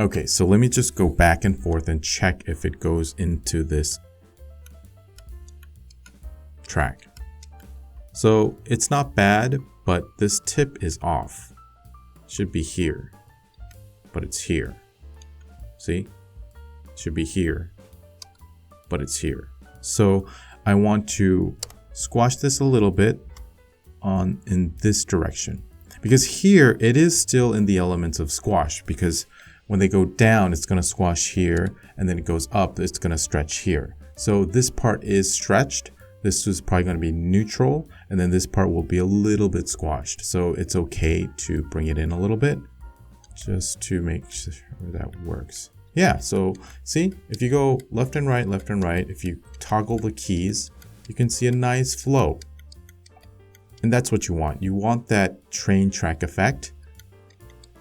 Okay, so let me just go back and forth and check if it goes into this track. So it's not bad, but this tip is off. It should be here, but it's here. See? It should be here, but it's here. So I want to squash this a little bit in this direction, because here it is still in the elements of squash, because when they go down, it's going to squash here, and then it goes up, it's going to stretch here. So this part is stretched. This is probably going to be neutral, and then this part will be a little bit squashed. So it's okay to bring it in a little bit just to make sure that works. Yeah, so see, if you go left and right, if you toggle the keys, you can see a nice flow. And that's what you want. You want that train track effect.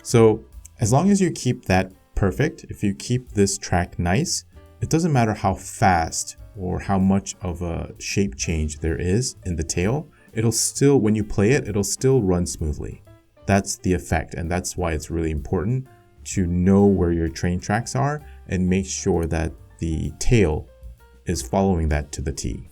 So as long as you keep that perfect, if you keep this track nice, it doesn't matter how fast or how much of a shape change there is in the tail, it'll still, when you play it, it'll still run smoothly. That's the effect, and that's why it's really important to know where your train tracks are and make sure that the tail is following that to the T.